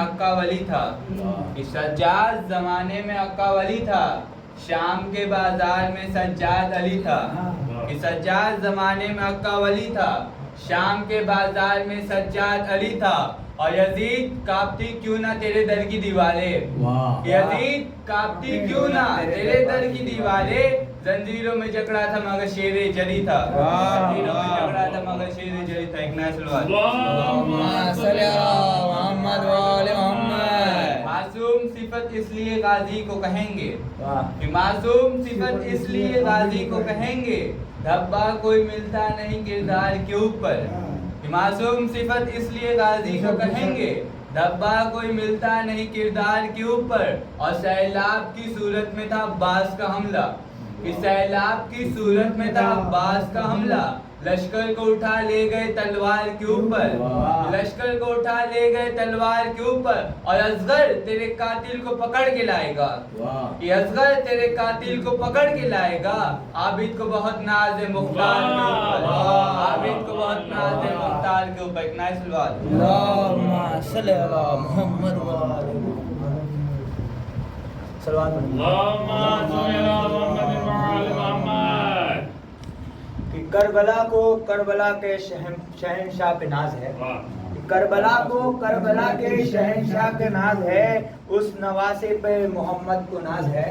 عقا ولی تھا، کہ سجاد زمانے میں عقا ولی تھا، شام کے بازار میں سجاد علی تھا، کہ سجاد زمانے میں عقا ولی تھا، شام کے بازار میں سجاد علی تھا، اور یزید کانپتی کیوں نہ تیرے در کی دیواریں، یزید کانپتی کیوں نہ تیرے در کی دیواریں، زنجیروں میں جکڑا تھا مگر شیر جری تھا، زنجیروں میں جکڑا تھا مگر شیر جری تھا۔ ایک نیا سلوات، اللہم صلی علی محمد و آل محمد۔ معصوم صفت اس لیے غازی کو کہیں گے، کہ معصوم صفت اس لیے غازی کو کہیں گے، دھبا کوئی ملتا نہیں کردار کے اوپر، کہ معصوم صفت اس لیے غازی کو کہیں گے، دھبا کوئی ملتا نہیں کردار کے اوپر، اور سیلاب کی صورت میں تھا عباس کا حملہ، کہ سیلاب کی صورت میں تھا عباس کا حملہ، لشکر کو اٹھا لے گئے تلوار کے اوپر، لشکر کو اٹھا لے گئے تلوار کے اوپر، اور اصغر تیرے قاتل کو پکڑ کے لائے گا، کہ اصغر تیرے قاتل کو پکڑ کے لائے گا، عابد کو بہت ناز ہے مختار کے اوپر، عابد کو بہت ناز ہے مختار کے اوپر۔ ایک نیا سلوات، اللہم صلی علی محمد و آل محمد۔ صلوات اللہم صلی علی محمد و آل محمد۔ کہ کربلا کو کربلا کے شہنشاہ پہ ناز ہے، کربلا کو کربلا کے شہنشاہ پہ ناز ہے، اس نواسے پہ محمد کو ناز ہے،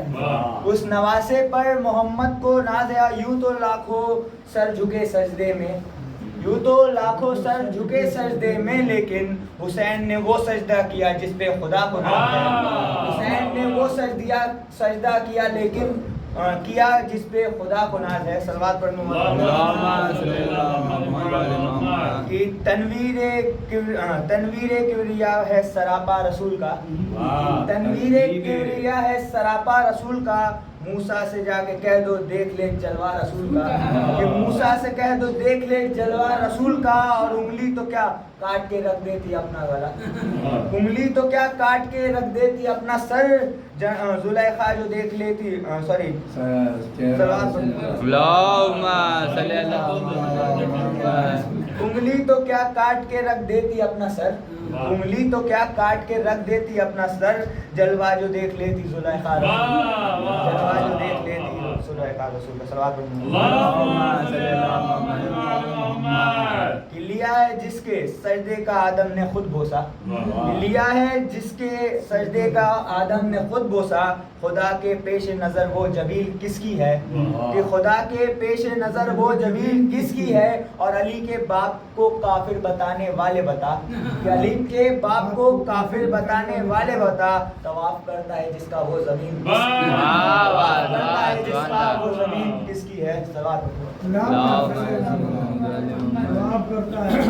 اس نواسے پر محمد کو ناز ہے۔ یوں تو لاکھوں سر جھکے سجدے میں، یوں تو لاکھوں سر جھکے سجدے میں، لیکن حسین نے وہ سجدہ کیا جس پہ خدا کو ناز ہے، حسین نے وہ سجدہ کیا لیکن کیا جس پہ خدا کو ناز ہے۔ صلوات پڑھنے کہ تنویر کبریا ہے سراپا رسول کا، تنویر کبریا ہے سراپا رسول کا، موسیٰ سے جا کے کہہ دو دیکھ لے جلوہ رسول کا، کہ موسیٰ سے کہہ دو دیکھ لے جلوہ رسول کا، اور انگلی تو کیا کاٹ کے رکھ دیتی اپنا گلا، انگلی تو کیا کاٹ کے رکھ دیتی اپنا سر، زلیخا جو دیکھ لیتی سوری اللہم صلی علی محمد، انگلی تو کیا کاٹ کے رکھ دیتی اپنا سر، انگلی تو کیا کاٹ کے رکھ دیتی اپنا سر، جلوہ جو دیکھ لیتی زلیخا رسول، جلوہ جو دیکھ لیتی زلیخا رسول کا۔ صلوات اللہم صلی علی محمد، کہ لیا ہے جس کے سجدے کا آدم نے خود بوسا، لیا ہے جس کے سجدے کا آدم نے خود بوسا، خدا کے پیش نظر وہ جبیل کس کی ہے، کہ خدا کے پیش نظر وہ جبیل کس کی ہے، اور علی کے باپ کو کافر بتانے والے بتا، کہ علی کے باپ کو کافر بتانے والے بتا، طواف کرتا ہے جس کا وہ زمین کس کی ہے، طواف کرتا ہے جس کا وہ زمین کس کی ہے۔ صلوات کرتا ہے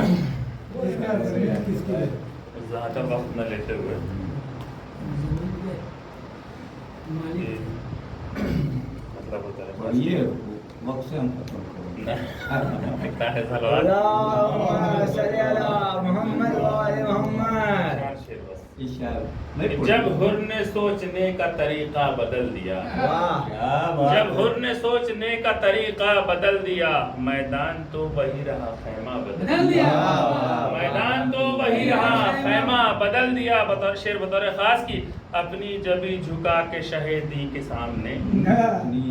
اس کا زمین کس کی ہے۔ زیادہ وقت نہ لیتے ہوئے مطلب ہوتا ہے یہ وقت سے ہم ختم اللہم صلی علی محمد و آل محمد۔ جب حر نے سوچنے کا طریقہ بدل دیا، جب حر نے سوچنے کا طریقہ بدل دیا، میدان تو وہی رہا خیمہ بدل دیا، میدان تو وہی رہا خیمہ بدل دیا۔ بطور شعر بطور خاص کی، اپنی جبی جھکا کے شہیدی کے سامنے،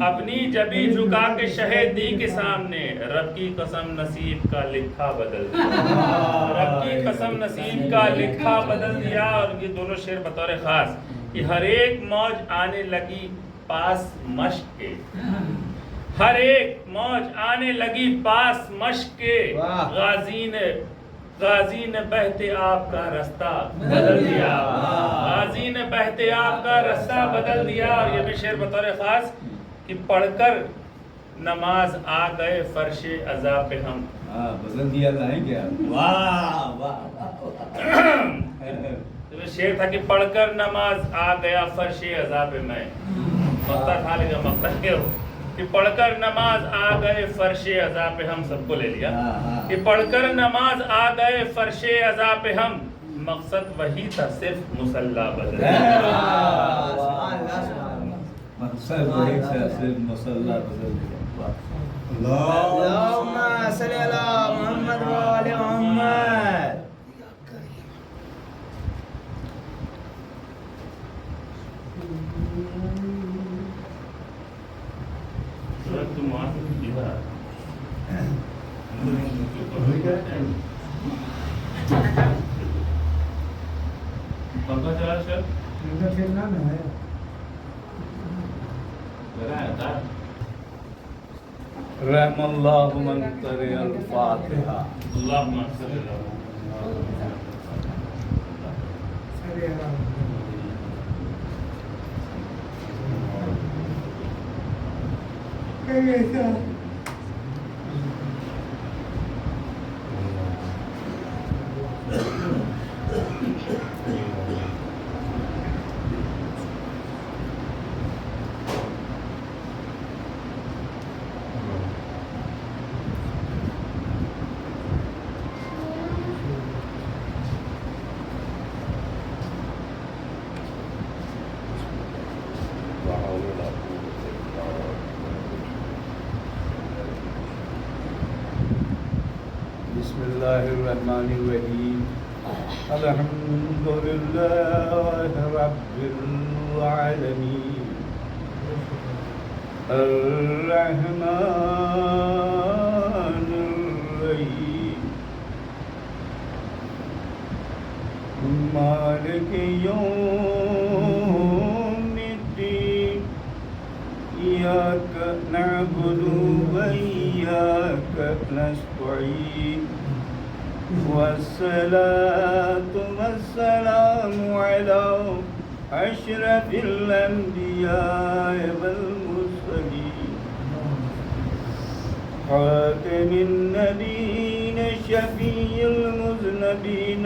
اپنی جبی جھکا کے شہیدی کے سامنے، رب کی قسم نصیب کا لکھا بدل دیا، رب کی قسم نصیب کا لکھا بدل دیا۔ اور یہ دونوں شعر بطور خاص کہ ہر ایک موج آنے لگی پاس مشق کے، ہر ایک موج آنے لگی پاس مشق کے، غازی نے بہتے آپ کا رستہ بدل دیا، غازی نے بہتے آپ کا رستہ بدل دیا۔ اور یہ بھی شعر بطور خاص کہ پڑھ کر نماز آ گئے فرش عذاب پہ ہم، بدل دیا تھا کیا؟ واہ واہ، شعر تھا کہ پڑھ کر نماز آ گیا فرش عذاب میں، مقطع تھا لیکن مقطع کیا ہو کہ پڑھ کر نماز آ گئے فرش عذاب پہ ہم، سب کو لے لیا کہ پڑھ کر نماز آ گئے فرش عذاب پہ ہم، مقصد وہی تھا صرف مصلی بدل مقصد وہی تھا صرف مصلی بدل دیا۔ اللہم صلی علی محمد و آل محمد۔ تم وہاں سے ادھر آ پنکھا چلا سر رحم اللہ من قرئ الفاتحہ. اللهم صل على بسم اللہ الرحمن الرحیم. الحمد للہ رب العالمین الرحمن الرحیم مالک یوم الدین. ایاک نعبد و ایاک نستعین. والصلاة والسلام على أشرف الأنبياء والمرسلين خاتم النبيين شفيع المذنبين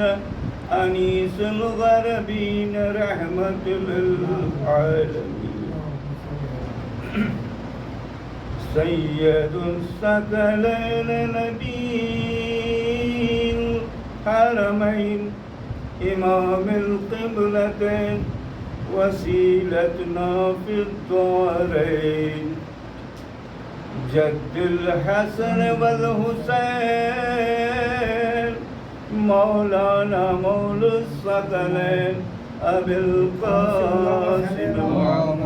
أنيس الغربين رحمة للعالمين سيد الثقلين نبي الحرمين إمام القبلتين وسيلتنا في الدارين جد الحسن والحسين مولانا مولى الثقلين أبي القاسم اللهم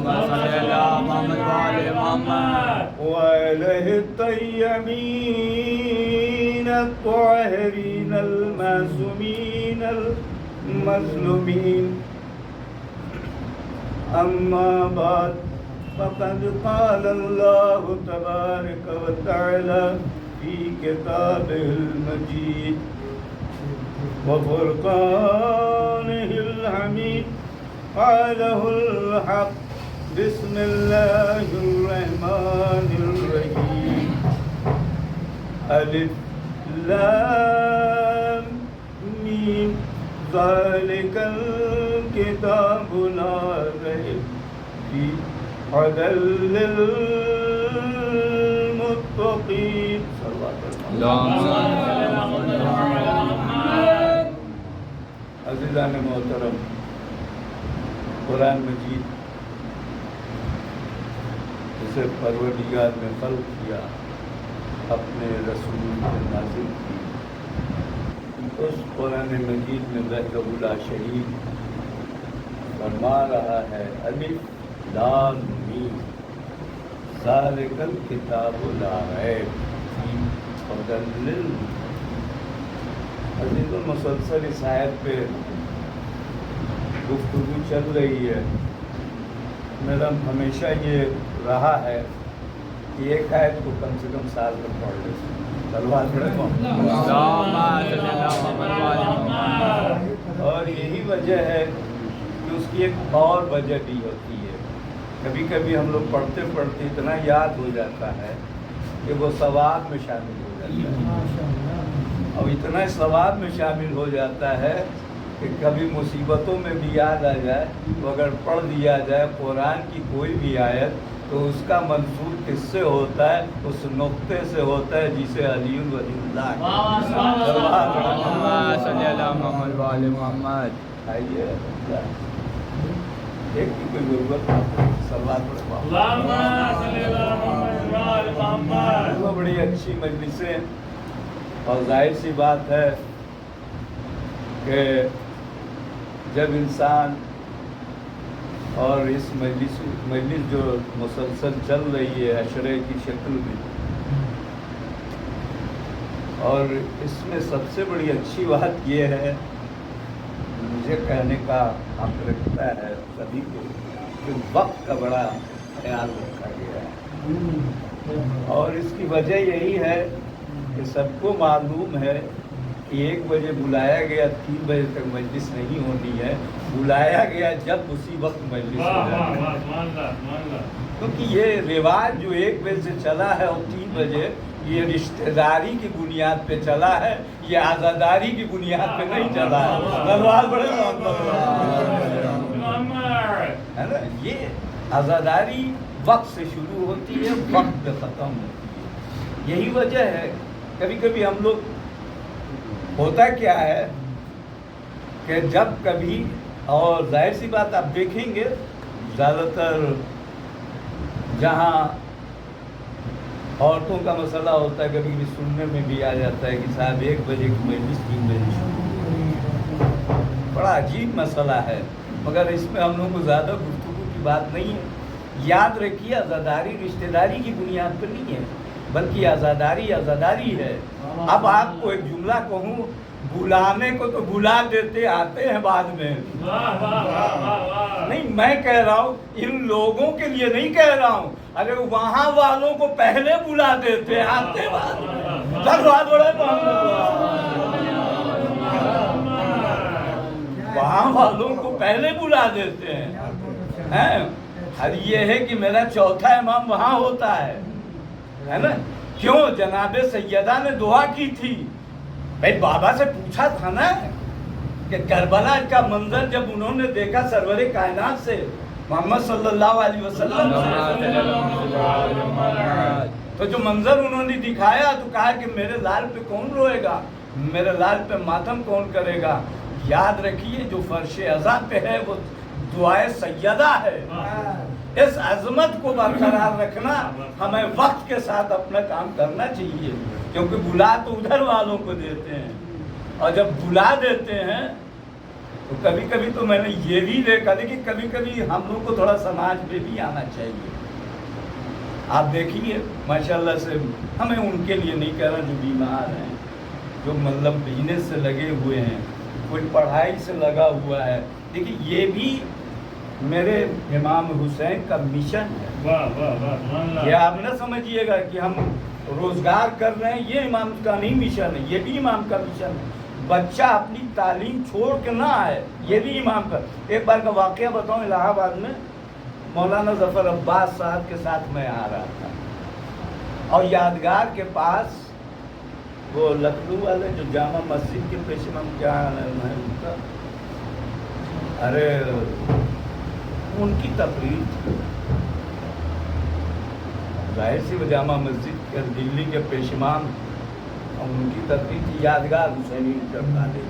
صل على محمد وعلى محمد وآله الطيبين الطاهرين المعصومين المظلومين. أما بعد فقد قال الله تبارك وتعالى في كتابه المجيد وفرقانه الحميد قاله الحق. بسم الله الرحمن الرحيم. ألف لام ميم ذلك الكتاب لا ريب فيه هدى للمتقين. اللهم صل على محمد. عزیزان محترم، قرآن مجید جسے پروردگار نے خلق کیا، اپنے رسول نے نازل کی، اس قرآن مجید میں وحدہ لا شریک فرما رہا ہے الف لام میم ذالک الکتاب لا ریب فیہ ھدی للمتقین. عزیزوں، مسلسل اس آیت پہ گفتگو چل رہی ہے. میرا ہمیشہ یہ رہا ہے کہ ایک آیت کو کم سے کم سال میں پڑھ لیں. تلوار پڑھے اللهم صل على محمد وعلى محمد. اور یہی وجہ ہے کہ اس کی ایک اور وجہ بھی ہوتی ہے. کبھی کبھی ہم لوگ پڑھتے پڑھتے اتنا یاد ہو جاتا ہے کہ وہ ثواب میں شامل ہو جاتا ہے، اور اتنا ثواب میں شامل ہو جاتا ہے کہ کبھی مصیبتوں میں بھی یاد آ جائے تو اگر پڑھ دیا جائے قرآن کی کوئی بھی آیت تو اس کا منسوب کس سے ہوتا ہے؟ اس نقطے سے ہوتا ہے جسے علی ولی اللہ. اللهم صل على محمد وعلى محمد. آئیے ایک کی کوئی ضرورت سلوات پڑھے. اللهم صل على محمد وعلى محمد. وہ بڑی اچھی مجلسیں، اور ظاہر سی بات ہے کہ جب انسان اور اس مجلس جو مسلسل چل رہی ہے عشرے کی شکل میں، اور اس میں سب سے بڑی اچھی بات یہ ہے، مجھے کہنے کا حق رکھتا ہے سبھی کو، کہ وقت کا بڑا خیال رکھا گیا ہے، اور اس کی وجہ یہی ہے کہ سب کو معلوم ہے کہ 1 بجے بلایا گیا، 3 بجے تک مجلس نہیں ہونی ہے، بلایا گیا جب اسی وقت مجلس ہو جائے، کیونکہ یہ رواج جو 1 بجے سے چلا ہے اور 3 بجے، یہ رشتہ داری کی بنیاد پہ چلا ہے، یہ عزاداری کی بنیاد پہ نہیں چلا ہے۔ دروازے بڑے ہے نا، یہ عزاداری وقت سے شروع ہوتی ہے، وقت پہ ختم ہوتی ہے۔ یہی وجہ ہے کبھی کبھی ہم لوگ، ہوتا کیا ہے کہ جب کبھی، اور ظاہر سی بات آپ دیکھیں گے زیادہ تر جہاں عورتوں کا مسئلہ ہوتا ہے، کبھی کبھی سننے میں بھی آ جاتا ہے کہ صاحب 1 بجے کی مجلس 3 بجے شروع، بڑا عجیب مسئلہ ہے، مگر اس میں ہم لوگوں کو زیادہ گفتگو کی بات نہیں ہے۔ یاد رکھیے، عزاداری رشتہ داری کی بنیاد پر نہیں ہے، بلکہ عزاداری ہے۔ اب آپ کو ایک جملہ کہوں، بلانے کو تو بلا دیتے، آتے ہیں بعد میں۔ نہیں، میں کہہ رہا ہوں ان لوگوں کے لیے نہیں کہہ رہا ہوں، اگر وہاں والوں کو پہلے بلا دیتے، آتے بعد میں، وہاں والوں کو پہلے بلا دیتے ہیں۔ اور یہ ہے کہ میرا چوتھا امام وہاں ہوتا ہے نا؟ کیوں؟ جناب سیدہ نے دعا کی تھی، بھائی بابا سے پوچھا تھا نا کہ کربلا کا منظر جب انہوں نے دیکھا سرور کائنات سے، محمد صلی اللہ علیہ وسلم تو جو منظر انہوں نے دکھایا تو کہا کہ میرے لال پہ کون روئے گا، میرے لال پہ ماتم کون کرے گا؟ یاد رکھیے جو فرش عزا پہ ہے وہ دعائے سیدہ ہے۔ اس عظمت کو برقرار رکھنا، ہمیں وقت کے ساتھ اپنا کام کرنا چاہیے، کیونکہ بلا تو ادھر والوں کو دیتے ہیں، اور جب بلا دیتے ہیں تو کبھی کبھی تو میں نے یہ بھی دیکھا کہ کبھی کبھی ہم لوگ کو تھوڑا سماج میں بھی آنا چاہیے۔ آپ دیکھیے ماشاءاللہ سے، ہمیں ان کے لیے نہیں کہہ رہا جو بیمار ہیں، جو مطلب بزنس سے لگے ہوئے ہیں، کوئی پڑھائی سے لگا ہوا ہے، دیکھیے یہ بھی میرے امام حسین کا مشن ہے۔ یہ آپ نہ سمجھیے گا کہ ہم روزگار کر رہے ہیں، یہ امام کا نہیں مشن ہے، یہ بھی امام کا مشن ہے۔ بچہ اپنی تعلیم چھوڑ کے نہ آئے، یہ بھی امام کا۔ ایک بار کا واقعہ بتاؤں، الہ آباد میں مولانا ظفر عباس صاحب کے ساتھ میں آ رہا تھا، اور یادگار کے پاس وہ لکھنؤ والے جو جامع مسجد کے پیش میں کیا ہے ان کا، ارے ان کی تقریر تھی، ظاہر سی وہ جامع مسجد کے دلی کے پیشمان، ان کی تقریر تھی یادگار حسینی انٹر کالج۔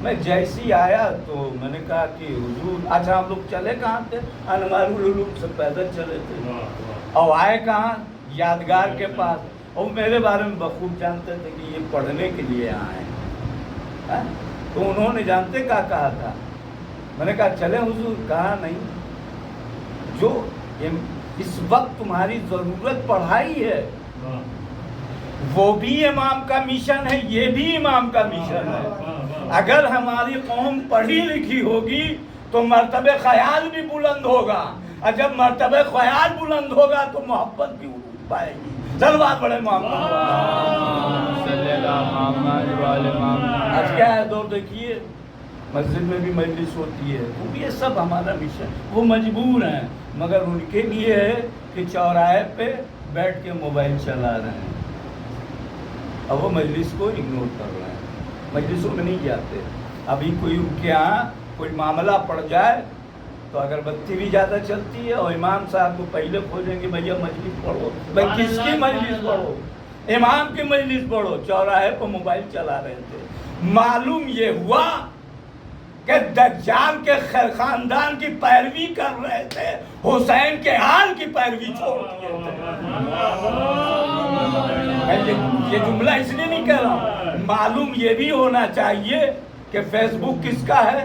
میں جیسی آیا تو میں نے کہا کہ حضور، اچھا ہم لوگ چلے کہاں تھے؟ انوار العلوم سے پیدل چلے تھے، اور آئے کہاں؟ یادگار کے پاس، اور میرے بارے میں بخوب جانتے تھے کہ یہ پڑھنے کے لیے آئے ہیں۔ تو انہوں نے جانتے کیا کہا تھا؟ میں نے کہا چلے حضور؟ کہا نہیں، جو اس وقت تمہاری ضرورت پڑھائی ہے وہ بھی امام کا مشن ہے، یہ بھی امام کا مشن ہے۔ اگر ہماری قوم پڑھی لکھی ہوگی تو مرتبہ خیال بھی بلند ہوگا، اور جب مرتبہ خیال بلند ہوگا تو محبت بھی عروج پائے گی۔ سلوات پڑھے محمد صلی اللہ علیہ وسلم۔ آج کیا ہے دور دیکھیے، مسجد میں بھی مجلس ہوتی ہے، وہ بھی یہ سب ہمارا مشن، وہ مجبور ہیں، مگر ان کے لیے ہے کہ چوراہے پہ بیٹھ کے موبائل چلا رہے ہیں، اور وہ مجلس کو اگنور کر رہے ہیں، مجلسوں میں نہیں جاتے۔ ابھی کوئی ان کے یہاں کوئی معاملہ پڑ جائے تو اگربتی بھی زیادہ چلتی ہے، اور امام صاحب کو پہلے کھولیں گے بھیا مجلس پڑھو، بھائی کس کی مجلس پڑھو؟ امام کی مجلس پڑھو۔ چوراہے پہ موبائل چلا رہے تھے۔ معلوم یہ ہوا کہ دجال کے خاندان کی پیروی کر رہے تھے، حسین کے حال کی پیروی چھوڑ دیے تھے۔ یہ جملہ اس لیے نہیں کہہ رہا ہوں، معلوم یہ بھی ہونا چاہیے کہ فیس بک کس کا ہے؟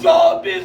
24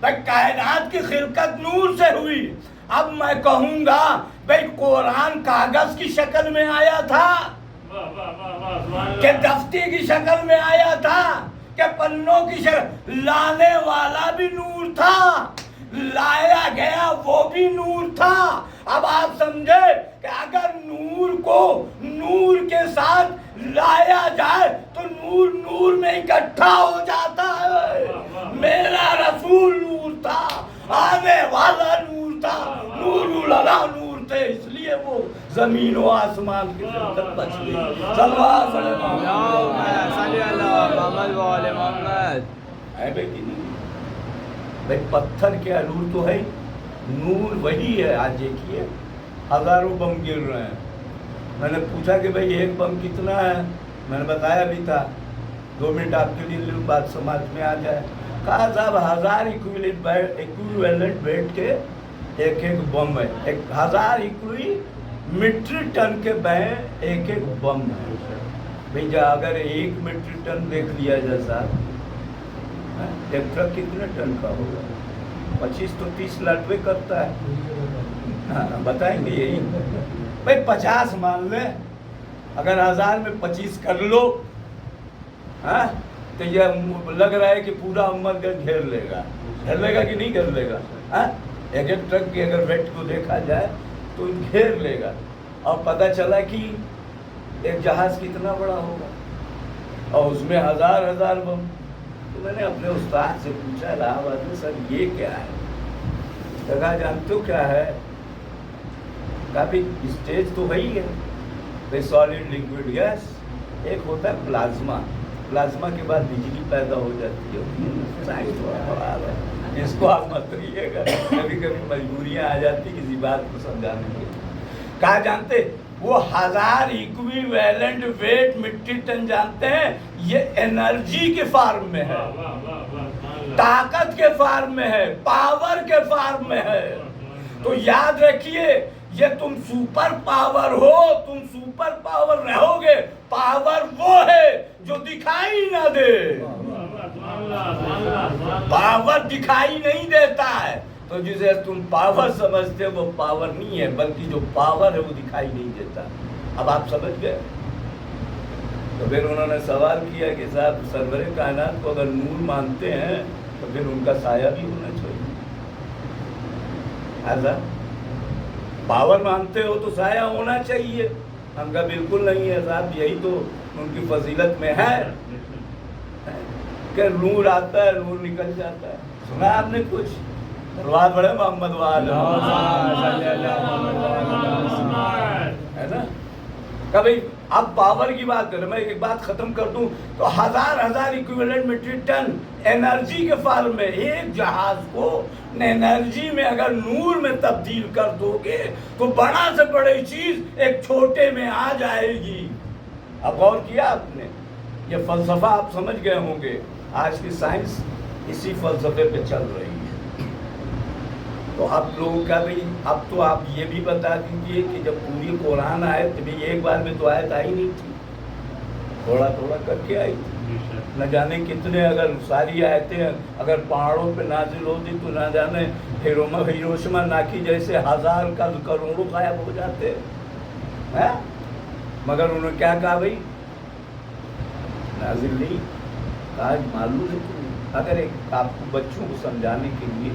بھائی کائنات کی خلقت نور سے ہوئی. اب میں کہوں گا بھائی قرآن کاغذ کی شکل میں آیا تھا کہ دفتی کی شکل میں آیا تھا کہ پنوں کی شکل؟ لانے والا بھی نور تھا، لایا گیا وہ بھی نور تھا. اب آپ سمجھے کہ اگر نور کو نور کے ساتھ لایا جائے تو نور نور میں اکٹھا ہو جاتا ہے. میرا رسول نور تھا، آنے والا نور تھا، نور العلا نور تھے، اس لیے وہ زمین و آسمان کی خلقت بچ گئی. صلوات صلی اللہ محمد و آل محمد. ہے بھائی کہ نہیں؟ بھائی پتھر کیا نور تو ہے، نور وہی ہے. آج دیکھیے ہزاروں بم گر رہے ہیں. میں نے پوچھا کہ بھائی ایک بم کتنا ہے، میں نے بتایا بھی تھا. 2 منٹ آپ کے لیے بات سمجھ میں آ جائے. کہا صاحب 1000 ایکویویلنٹ ویٹ کے ایک بم ہے. 1000 میٹرک ٹن کے ایک بم ہے. بھائی اگر 1 میٹرک ٹن دیکھ لیا جائے صاحب، ایک ٹرک کتنے ٹن کا ہوگا؟ 25 تو 30 لٹوے کرتا ہے. ہاں بتائیں گے یہی. بھائی 50 مان لیں، اگر 1000 میں 25 کر لو، ہاں تو یہ لگ رہا ہے کہ پورا امت کا گھیر لے گا. گھیر لے گا کہ نہیں گھیر لے گا؟ ہاں ایک ٹرک کی اگر ویٹ کو دیکھا جائے تو گھیر لے گا. اور پتہ چلا کہ ایک جہاز کتنا بڑا ہوگا اور اس میں 1000 بم. تو میں نے اپنے استاد سے پوچھا الہ آباد میں، سر یہ کیا ہے؟ کہا جانتے ہو کیا ہے؟ کافی اسٹیج تو وہی ہے بھائی، سالڈ لیکوڈ گیس. ایک ہوتا ہے پلازما. پلازما کے بعد بجلی پیدا ہو جاتی ہے. سائنس تھوڑا خراب ہے، اس کو آپ مت کریے گا، کبھی کبھی مجبوریاں آ جاتی کسی بات کو سمجھانے کے. کہا جانتے وہ 1000 ایکویویلنٹ ویٹ میٹرک ٹن جانتے ہیں، یہ انرجی کے فارم میں ہے، طاقت کے فارم میں ہے، پاور کے فارم میں ہے. تو یاد رکھیے یہ تم سپر پاور ہو، تم سپر پاور رہو گے. پاور وہ ہے جو دکھائی نہ دے. پاور دکھائی نہیں دیتا ہے، تو جسے تم پاور سمجھتے وہ پاور نہیں ہے، بلکہ جو پاور ہے وہ دکھائی نہیں دیتا. اب آپ سمجھ گئے. تو پھر انہوں نے سوال کیا کہ صاحب سرور کائنات کو اگر نور مانتے ہیں تو پھر ان کا سایہ بھی ہونا چاہیے. ایسا پاور مانتے ہو تو سایہ ہونا چاہیے. ہم کا بالکل نہیں ہے صاحب، یہی تو ان کی فضیلت میں ہے کہ نور آتا ہے نور نکل جاتا ہے. سنا آپ نے کچھ؟ دروازہ بڑے محمد والے ہے نا. کبھی اب پاور کی بات کریں، میں ایک بات ختم کر دوں تو 1000 ایکویولنٹ میٹرک ٹن انرجی کے فارم میں. ایک جہاز کو انرجی میں اگر نور میں تبدیل کر دو گے تو بڑا سے بڑی چیز ایک چھوٹے میں آ جائے گی. اب غور کیا آپ نے؟ یہ فلسفہ آپ سمجھ گئے ہوں گے. آج کی سائنس اسی فلسفے پہ چل رہی ہے. تو اب لوگوں کا بھی اب تو آپ یہ بھی بتا دیجیے کہ جب پوری قرآن آئے تو بھی ایک بار میں تو آیت آئی نہیں تھی، تھوڑا تھوڑا کر کے آئی تھی. نہ جانے کتنے، اگر ساری آیتیں اگر پہاڑوں پہ نازل ہوتی تو نہ جانے ہیروشیما ناکی جیسے 1000 کا کروڑوں غائب ہو جاتے ہیں. مگر انہوں نے کیا کہا بھائی؟ نازل نہیں. آج معلوم ہے اگر ایک آپ کو بچوں کو سمجھانے کے لیے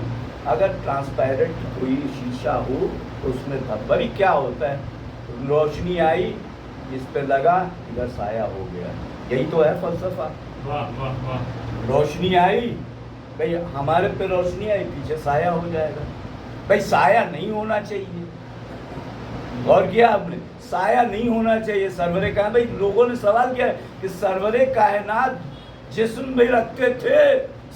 اگر ٹرانسپیرنٹ کوئی شیشہ ہو تو اس میں دھبری کیا ہوتا ہے؟ روشنی آئی اس پہ لگا ادھر سایہ ہو گیا. یہی تو ہے فلسفہ. روشنی آئی بھائی ہمارے پہ روشنی آئی پیچھے سایہ ہو جائے گا. بھائی سایہ نہیں ہونا چاہیے. غور کیا آپ نے؟ سایہ نہیں ہونا چاہیے. سرور کائنات بھائی لوگوں نے سوال کیا کہ سرور کائنات جسم بھی رکھتے تھے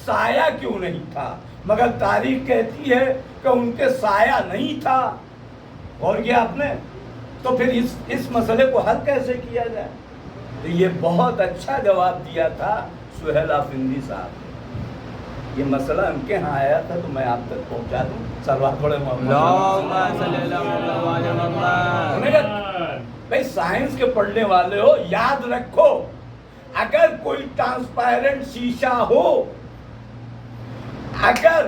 سایہ کیوں نہیں تھا؟ مگر تاریخ کہتی ہے کہ ان کے سایہ نہیں تھا. غور کیا آپ نے؟ تو پھر اس مسئلے کو حل کیسے کیا جائے؟ تو یہ بہت اچھا جواب دیا تھا سہیل افندی صاحب نے. یہ مسئلہ ان کے ہاں آیا تھا تو میں آپ تک پہنچا دوں. سروات بڑے بھائی سائنس کے پڑھنے والے ہو، یاد رکھو اگر کوئی ٹرانسپیرنٹ شیشہ ہو، اگر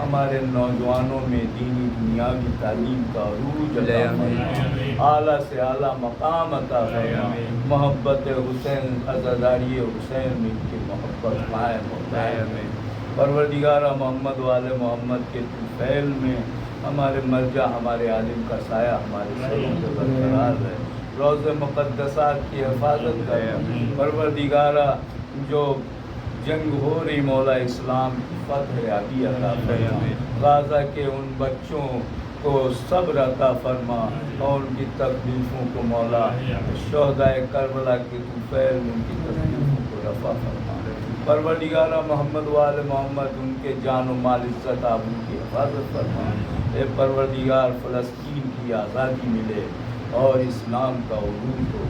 ہمارے نوجوانوں میں دینی دنیاوی تعلیم کا عروج عطا فرما، اعلیٰ سے اعلیٰ مقام عطا فرما، محبت حسین عزاداری حسین میں ان کی محبت قائم ہوتا ہے۔ پروردگارہ محمد والے محمد کے فعل میں ہمارے مرجع ہمارے عالم کا سایہ ہمارے سروں پہ برقرار ہے، روض مقدسات کی حفاظت کرے پروردگارہ، جو جنگ ہو رہی مولا اسلام کی فتح یابی عطا فرما، غازہ کے ان بچوں کو صبر عطا فرما اور ان کی تکلیفوں کو مولا شہدائے کربلا کے طفیل میں ان کی تکلیفوں کو رفع فرما، پروردگارہ محمد وآل محمد ان کے جان و مال عزت آپ ان کی حفاظت فرما، اے پروردگار فلسطین کی آزادی ملے اور اسلام کا عروج ہو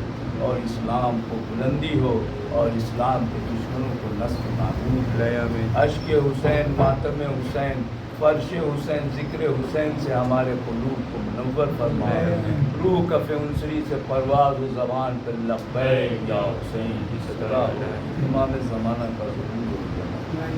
اور اسلام کو بلندی ہو اور اسلام کے دشمنوں کو نصب نابود رہے، اشک حسین، ماتم حسین، فرش حسین، ذکر حسین سے ہمارے قلوب کو منور فرمائے، روح کف انصری سے پرواز و زبان پہ لبیک یا حسین کی صدا ہو، امام زمانہ کا ظہور ہو جائے۔